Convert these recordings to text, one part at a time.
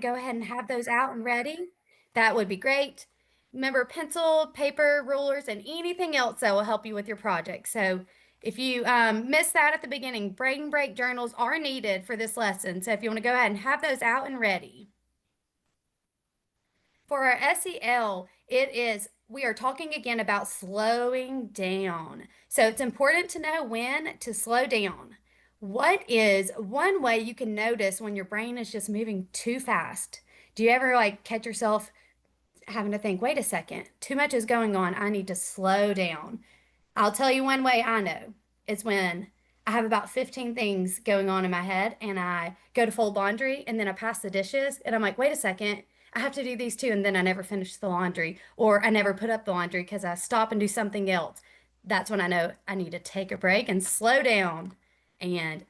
to go ahead and have those out and ready, that would be great. Remember, pencil, paper, rulers, and anything else that will help you with your project. So if you missed that at the beginning, brain break journals are needed for this lesson. So if you want to go ahead and have those out and ready. For our SEL, we are talking again about slowing down. So it's important to know when to slow down. What is one way you can notice when your brain is just moving too fast? Do you ever like catch yourself having to think, wait a second, too much is going on. I need to slow down. I'll tell you one way I know. It's when I have about 15 things going on in my head and I go to fold laundry and then I pass the dishes and I'm like, wait a second, I have to do these too. And then I never finish the laundry or I never put up the laundry because I stop and do something else. That's when I know I need to take a break and slow down and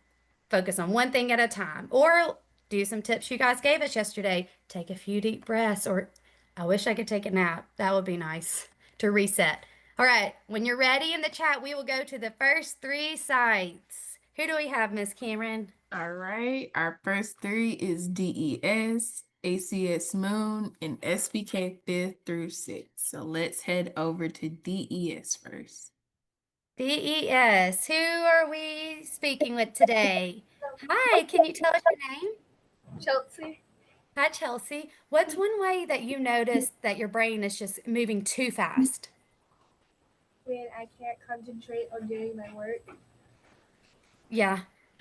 focus on one thing at a time. Or do some tips you guys gave us yesterday. Take a few deep breaths, or I wish I could take a nap. That would be nice to reset. All right, when you're ready in the chat, we will go to the first three sites. Who do we have, Miss Cameron? All right, our first three is DES, ACS Moon, and SBK 5th through 6th. So let's head over to DES first. DES. Who are we speaking with today? Hi, can you tell us your name? Chelsea. Hi, Chelsea. What's one way that you notice that your brain is just moving too fast? When I can't concentrate on doing my work. Yeah,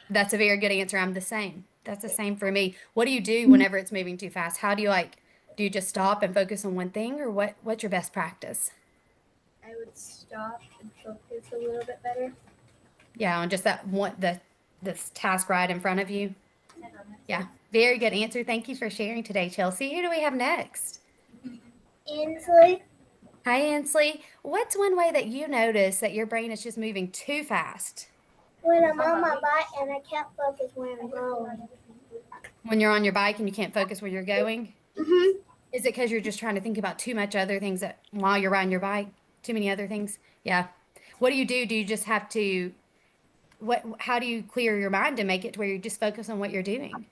that's a very good answer. I'm the same. That's the same for me. What do you do whenever it's moving too fast? How do you do you just stop and focus on one thing, or what's your best practice? I would stop and focus a little bit better. Yeah, on just that one this task right in front of you. Yeah, very good answer. Thank you for sharing today, Chelsea. Who do we have next? Ainsley. Hi, Ansley. What's one way that you notice that your brain is just moving too fast? When I'm on my bike and I can't focus where I'm going. When you're on your bike and you can't focus where you're going? Mm-hmm. Is it because you're just trying to think about too much other things while you're riding your bike? Too many other things? Yeah. What do you do? Do you just have to how do you clear your mind to make it to where you just focus on what you're doing?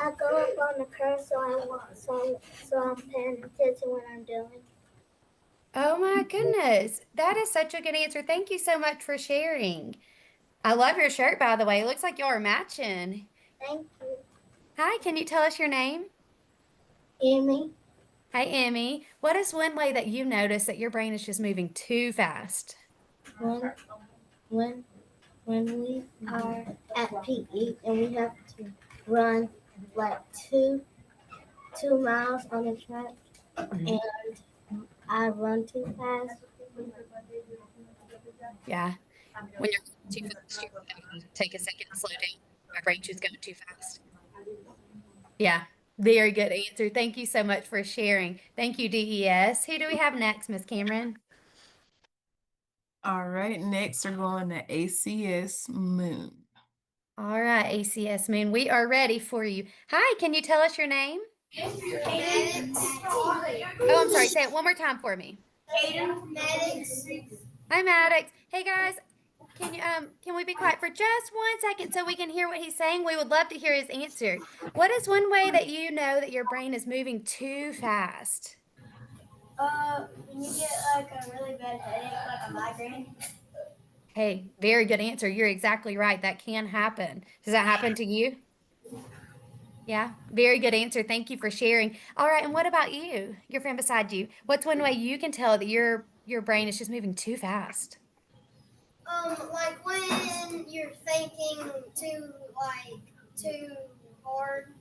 I go up on the curb so I'm paying attention what I'm doing. Oh my goodness. That is such a good answer. Thank you so much for sharing. I love your shirt, by the way. It looks like y'all are matching. Thank you. Hi, can you tell us your name? Amy. Hi, Emmy. What is one way that you notice that your brain is just moving too fast? When when when we are at PE and we have to run like two miles on the track and I run too fast. Yeah. When you're going too fast, you take a second and slow down. My brain's just going too fast. Yeah, very good answer. Thank you so much for sharing. Thank you, DES. Who do we have next, Miss Cameron? All right, next we're going to ACS Moon. All right, ACS Moon, we are ready for you. Hi, can you tell us your name? Oh, I'm sorry. Say it one more time for me. Hi, Maddox. Hey guys, can we be quiet for just 1 second so we can hear what he's saying? We would love to hear his answer. What is one way that you know that your brain is moving too fast? When you get like a really bad headache, like a migraine. Hey, very good answer. You're exactly right. That can happen. Does that happen to you? Yeah, very good answer. Thank you for sharing. All right, and what about you? Your friend beside you. What's one way you can tell that your brain is just moving too fast? Like when you're thinking too hard.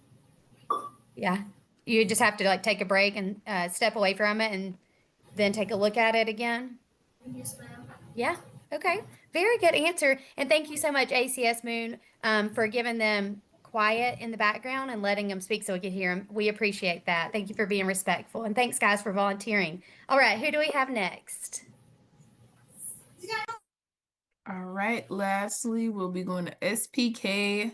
Yeah. You just have to like take a break and step away from it and then take a look at it again. Yes, ma'am. Yeah. Okay. Very good answer. And thank you so much, ACS Moon, for giving them quiet in the background and letting them speak so we could hear them. We appreciate that. Thank you for being respectful. And thanks, guys, for volunteering. All right. Who do we have next? All right, lastly, we'll be going to SPK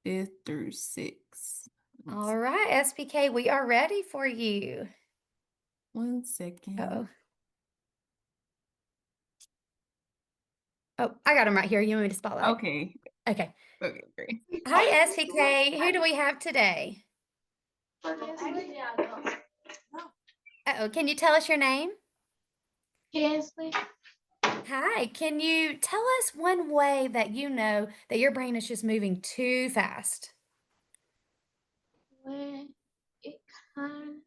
5th through 6th. All right, SPK, we are ready for you. 1 second. Uh-oh. Oh, I got him right here. You want me to spotlight? Okay. Okay. Okay, great. Hi, SPK. Who do we have today? Uh-oh, can you tell us your name? Kensley. Hi, can you tell us one way that you know that your brain is just moving too fast? When it comes,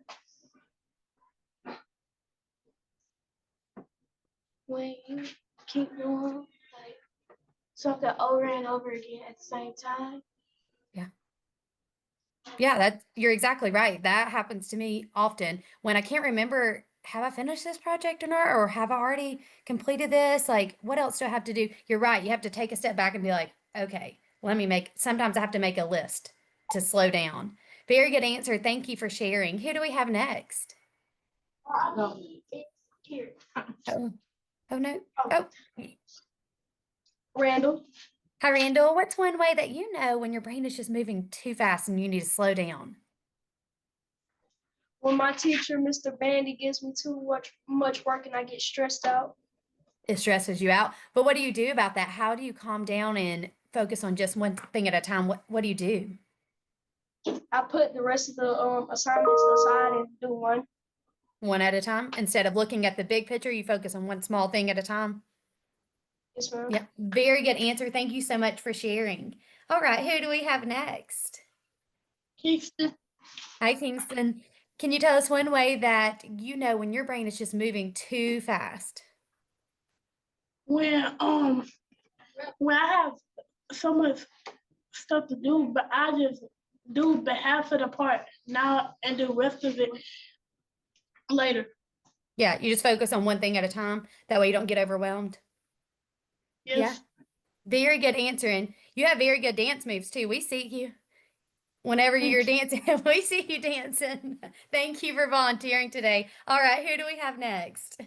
when you keep doing like something over and over again at the same time. Yeah. Yeah, you're exactly right. That happens to me often when I can't remember, have I finished this project or not, or have I already completed this? Like, what else do I have to do? You're right. You have to take a step back and be like, okay, sometimes I have to make a list to slow down. Very good answer. Thank you for sharing. Who do we have next? No, it's here. Oh, oh no. Oh, Oh, Randall. hi, Randall. What's one way that you know when your brain is just moving too fast and you need to slow down? When my teacher, Mr. Bandy, gives me too much work and I get stressed out, It stresses you out. But what do you do about that? How do you calm down and focus on just one thing at a time? What do you do? I put the rest of the assignments aside and do one. One at a time? Instead of looking at the big picture, you focus on one small thing at a time? Yes, ma'am. Yep. Very good answer. Thank you so much for sharing. All right, who do we have next? Kingston. Hi, Kingston. Can you tell us one way that you know when your brain is just moving too fast? When when I have so much stuff to do, but I just do but half of the part now and the rest of it later. Yeah, you just focus on one thing at a time. That way you don't get overwhelmed. Yeah. Yes. Very good answer. And you have very good dance moves too. We see you. Whenever you're dancing, we see you dancing. Thank you for volunteering today. All right, who do we have next?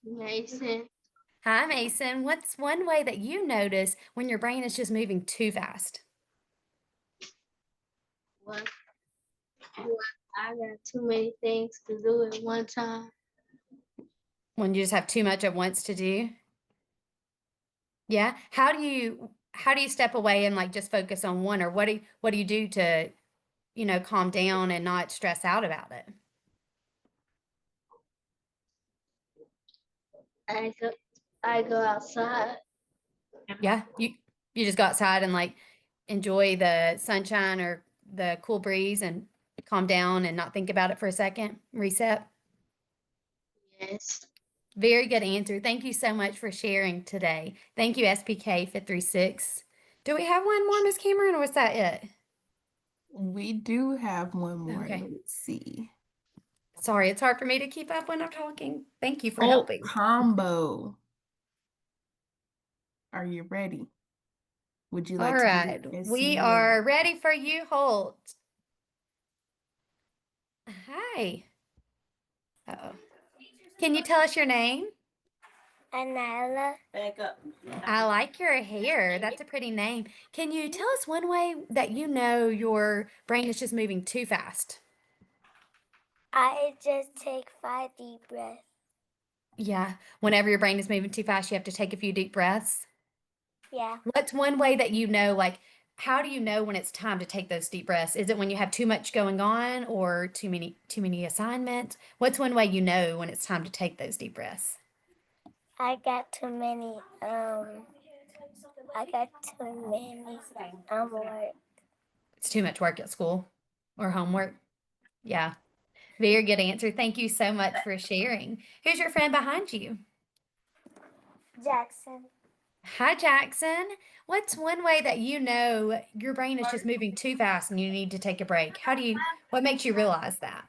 Mason. Hi, Mason. What's one way that you notice when your brain is just moving too fast? When, when I got too many things to do at one time. When you just have too much at once to do? Yeah. How do you step away and like just focus on one, or what do you do to, calm down and not stress out about it? I go I go outside. Yeah. You just go outside and like enjoy the sunshine or the cool breeze and calm down and not think about it for a second. Reset. Yes. Very good answer. Thank you so much for sharing today. Thank you, SPK 536. Do we have one more, Miss Cameron, or was that it? We do have one more. Okay. Let's see. Sorry, it's hard for me to keep up when I'm talking. Thank you for Oh, helping. combo. Are you ready? Would you All like to do right. We SCA? are ready for you, Holt. Hi. Uh-oh. Can you tell us your name? Anila. I like your hair. That's a pretty name. Can you tell us one way that you know your brain is just moving too fast? I just take 5 deep breaths. Yeah. Whenever your brain is moving too fast, you have to take a few deep breaths. Yeah. What's one way that you know, like, how do you know when it's time to take those deep breaths? Is it when you have too much going on or too many assignments? What's one way you know when it's time to take those deep breaths? I got too many I got too many work. It's too much work at school or homework. Yeah. Very good answer. Thank you so much for sharing. Who's your friend behind you? Jackson. Hi, Jackson. What's one way that you know your brain is just moving too fast and you need to take a break? What makes you realize that?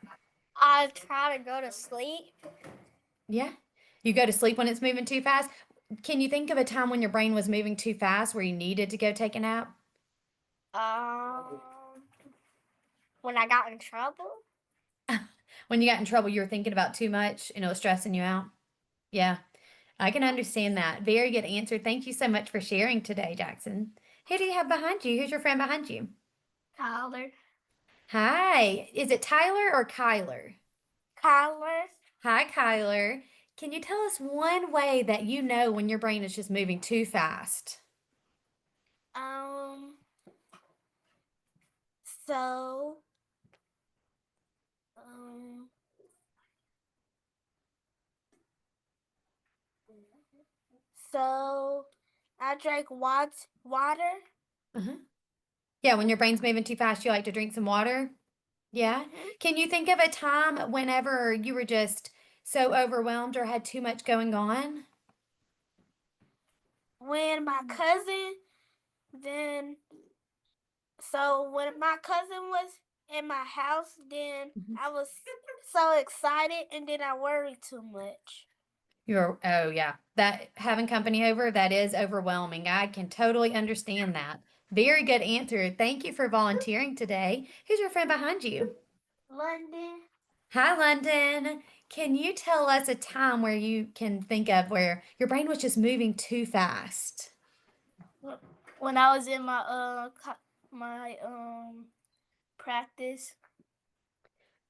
I try to go to sleep. Yeah. You go to sleep when it's moving too fast. Can you think of a time when your brain was moving too fast where you needed to go take a nap? Um when I got in trouble. When you got in trouble, you were thinking about too much and it was stressing you out? Yeah, I can understand that. Very good answer. Thank you so much for sharing today, Jackson. Who do you have behind you? Who's your friend behind you? Tyler. Hi. Is it Tyler or Kyler? Kyler. Hi, Kyler. Can you tell us one way that you know when your brain is just moving too fast? Um so So I drank water. Uh-huh. Yeah, when your brain's moving too fast, you like to drink some water. Yeah. Can you think of a time whenever you were just so overwhelmed or had too much going on? When my cousin, then when my cousin was in my house, then Mhm. I was so excited, and then I worried too much. Oh yeah, that having company over, that is overwhelming. I can totally understand that. Very good answer. Thank you for volunteering today. Who's your friend behind you? London. Hi, London. Can you tell us a time where you can think of where your brain was just moving too fast? When I was in my practice,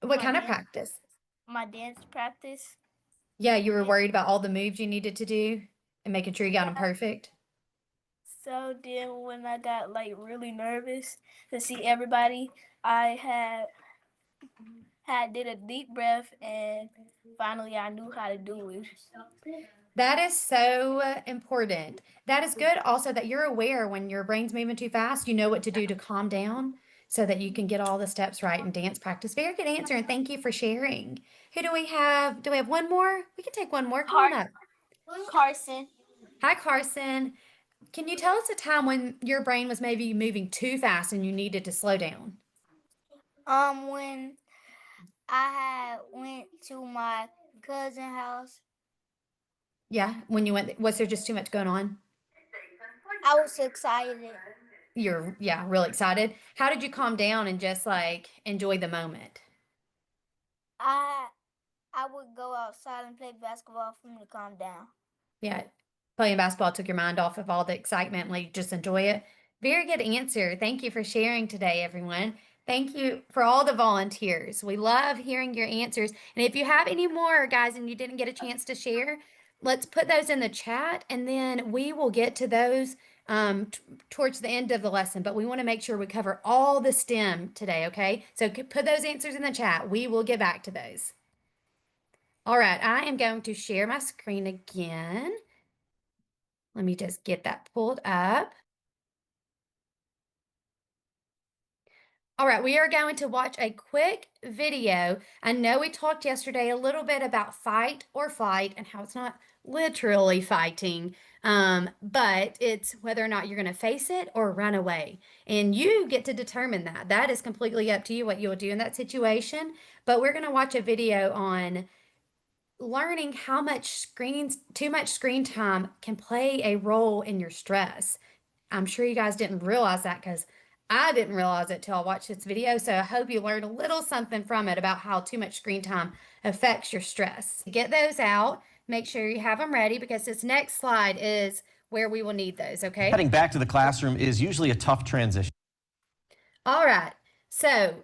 What my kind of dance practice? my dance practice. Yeah, you were worried about all the moves you needed to do and making sure you got them Yeah. perfect. So then when I got like really nervous to see everybody, I had did a deep breath, and finally I knew how to do it. That is so important. That is good also that you're aware when your brain's moving too fast, you know what to do to calm down so that you can get all the steps right in dance practice. Very good answer, and thank you for sharing. Who do we have? Do we have one more? We can take one more. Come on Car- up. Carson. Hi, Carson. Can you tell us a time when your brain was maybe moving too fast and you needed to slow down? When I had went to my cousin house, Yeah, when you went, was there just too much going on? I was excited. You're, yeah, really excited. How did you calm down and just like enjoy the moment? I I would go outside and play basketball for me to calm down. Yeah, playing basketball took your mind off of all the excitement, and like just enjoy it. Very good answer. Thank you for sharing today, everyone. Thank you for all the volunteers. We love hearing your answers. And if you have any more, guys, and you didn't get a chance to share, let's put those in the chat and then we will get to those towards the end of the lesson. But we want to make sure we cover all the STEM today, okay? So put those answers in the chat. We will get back to those. All right, I am going to share my screen again. Let me just get that pulled up. All right, we are going to watch a quick video. I know we talked yesterday a little bit about fight or flight and how it's not literally fighting, but it's whether or not you're going to face it or run away. And you get to determine that. That is completely up to you what you'll do in that situation. But we're going to watch a video on learning how too much screen time can play a role in your stress. I'm sure you guys didn't realize that because I didn't realize it till I watched this video. So I hope you learned a little something from it about how too much screen time affects your stress. Get those out. Make sure you have them ready because this next slide is where we will need those, okay? Heading back to the classroom is usually a tough transition. All right. So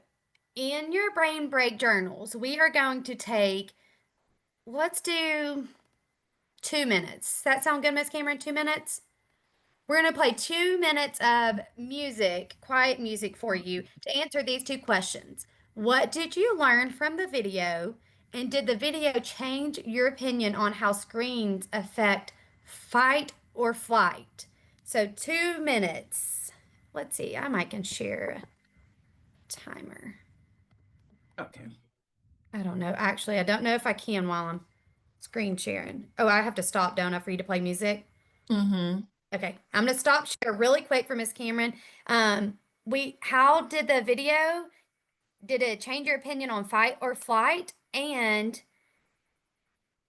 in your brain break journals, we are going to take, let's do 2 minutes. Does that sound good, Miss Cameron? 2 minutes? We're going to play 2 minutes of music, quiet music for you to answer these two questions. What did you learn from the video? And did the video change your opinion on how screens affect fight or flight? So 2 minutes. Let's see, I might can share a timer. Okay. I don't know. Actually, I don't know if I can while I'm screen sharing. Oh, I have to stop, don't I, for you to play music? Mm-hmm. Okay, I'm gonna stop share really quick for Miss Cameron. How did the video, did it change your opinion on fight or flight? And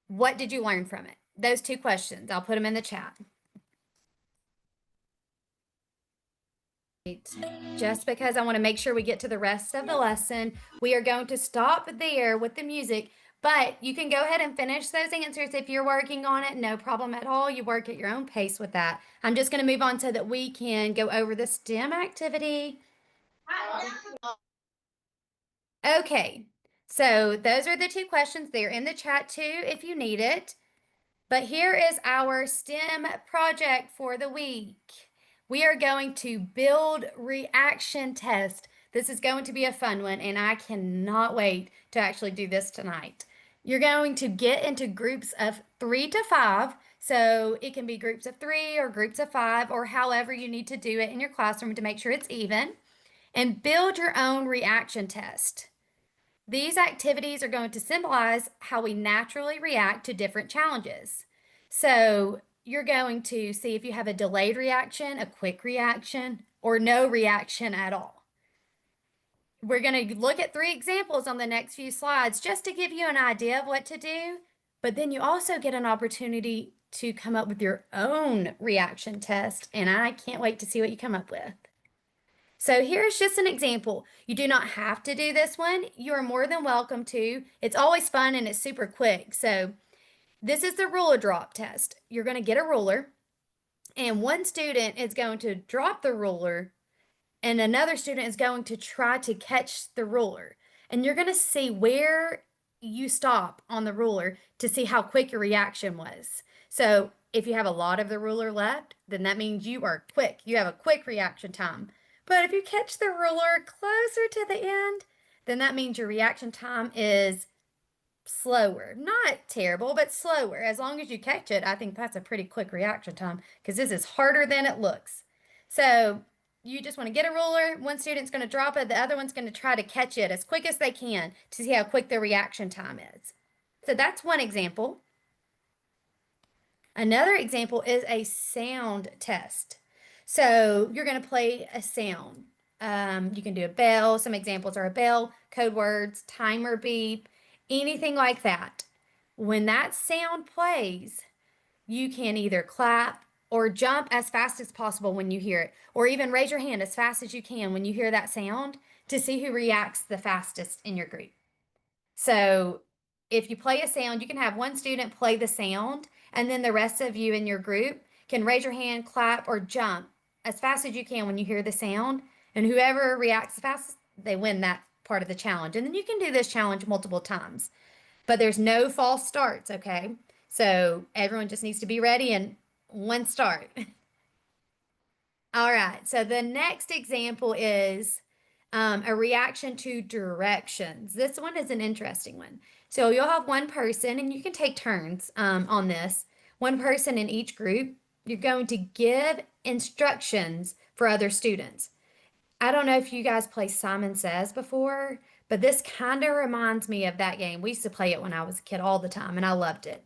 what did you learn from it? Those two questions. I'll put them in the chat. Just because I want to make sure we get to the rest of the lesson, we are going to stop there with the music. But you can go ahead and finish those answers if you're working on it. No problem at all. You work at your own pace with that. I'm just going to move on so that we can go over the STEM activity. Okay, so those are the two questions. They're in the chat too if you need it. But here is our STEM project for the week. We are going to build reaction test. This is going to be a fun one, and I cannot wait to actually do this tonight. You're going to get into groups of 3 to 5 So it can be groups of 3 or groups of 5 or however you need to do it in your classroom to make sure it's even. And build your own reaction test. These activities are going to symbolize how we naturally react to different challenges. So you're going to see if you have a delayed reaction, a quick reaction, or no reaction at all. We're going to look at 3 examples on the next few slides just to give you an idea of what to do, but then you also get an opportunity to come up with your own reaction test, and I can't wait to see what you come up with. So here's just an example. You do not have to do this one. You are more than welcome to. It's always fun and it's super quick. So this is the ruler drop test. You're going to get a ruler, and one student is going to drop the ruler and another student is going to try to catch the ruler. And you're going to see where you stop on the ruler to see how quick your reaction was. So if you have a lot of the ruler left, then that means you are quick. You have a quick reaction time. But if you catch the ruler closer to the end, then that means your reaction time is slower. Not terrible, but slower. As long as you catch it, I think that's a pretty quick reaction time because this is harder than it looks. So you just want to get a ruler. One student's going to drop it. The other one's going to try to catch it as quick as they can to see how quick their reaction time is. So that's one example. Another example is a sound test. So you're going to play a sound. You can do a bell. Some examples are a bell, code words, timer beep, anything like that. When that sound plays, you can either clap or jump as fast as possible when you hear it, or even raise your hand as fast as you can when you hear that sound to see who reacts the fastest in your group. So if you play a sound, you can have one student play the sound, and then the rest of you in your group can raise your hand, clap, or jump as fast as you can when you hear the sound. And whoever reacts the fastest, they win that part of the challenge. And then you can do this challenge multiple times. But there's no false starts, okay? So everyone just needs to be ready and one start. All right, so the next example is a reaction to directions. This one is an interesting one. So you'll have one person, and you can take turns on this. One person in each group. You're going to give instructions for other students. I don't know if you guys play Simon Says before, but this kind of reminds me of that game. We used to play it when I was a kid all the time, and I loved it.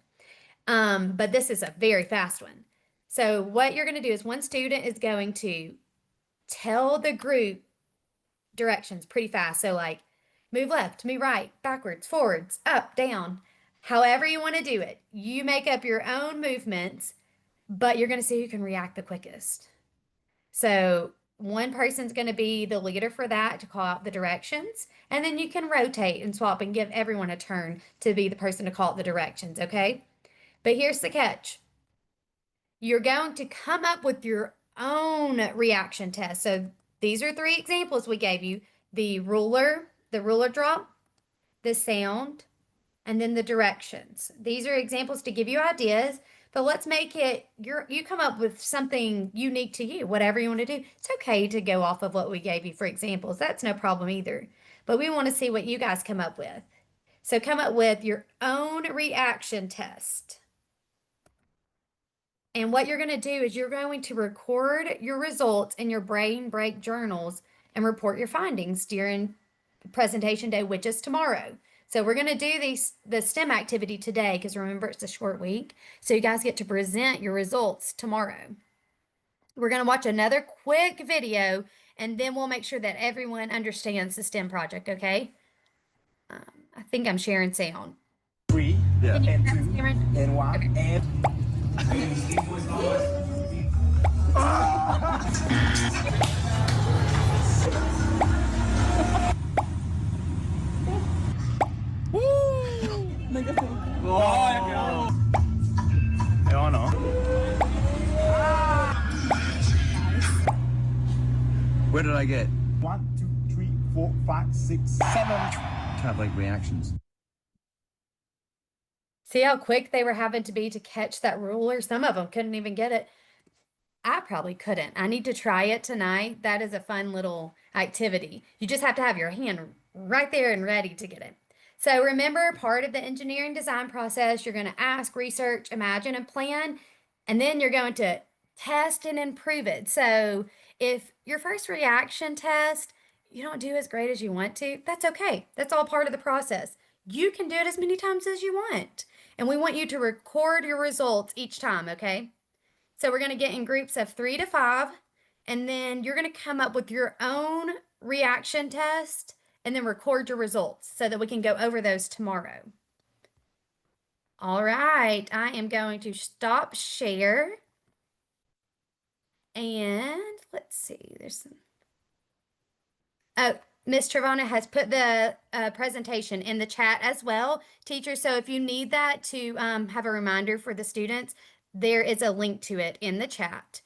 But this is a very fast one. So what you're going to do is one student is going to tell the group directions pretty fast. So like move left, move right, backwards, forwards, up, down, however you want to do it. You make up your own movements, but you're going to see who can react the quickest. So one person's going to be the leader for that to call out the directions, and then you can rotate and swap and give everyone a turn to be the person to call out the directions, okay? But here's the catch. You're going to come up with your own reaction test. So these are 3 examples we gave you: the ruler drop, the sound, and then the directions. These are examples to give you ideas, but let's make it you come up with something unique to you, whatever you want to do. It's okay to go off of what we gave you for examples. That's no problem either. But we want to see what you guys come up with. So come up with your own reaction test. And what you're going to do is you're going to record your results in your brain break journals and report your findings during presentation day, which is tomorrow. So we're going to do the STEM activity today because remember it's a short week. So you guys get to present your results tomorrow. We're going to watch another quick video and then we'll make sure that everyone understands the STEM project, okay? I think I'm sharing sound. Three, Can you and hear two, that, Cameron? and one, Okay. and oh no. Where did I get? 1, 2, 3, 4, 5, 6, 7. Kind of like reactions. See how quick they were having to be to catch that ruler? Some of them couldn't even get it. I probably couldn't. I need to try it tonight. That is a fun little activity. You just have to have your hand right there and ready to get it. So remember, part of the engineering design process, you're going to ask, research, imagine, and plan, and then you're going to test and improve it. So if your first reaction test, you don't do as great as you want to, that's okay. That's all part of the process. You can do it as many times as you want. And we want you to record your results each time, okay? So we're going to get in groups of 3 to 5, and then you're going to come up with your own reaction test and then record your results so that we can go over those tomorrow. All right, I am going to stop share. And let's see, there's some. Oh, Miss Trevona has put the presentation in the chat as well, teacher. So if you need that to have a reminder for the students, there is a link to it in the chat.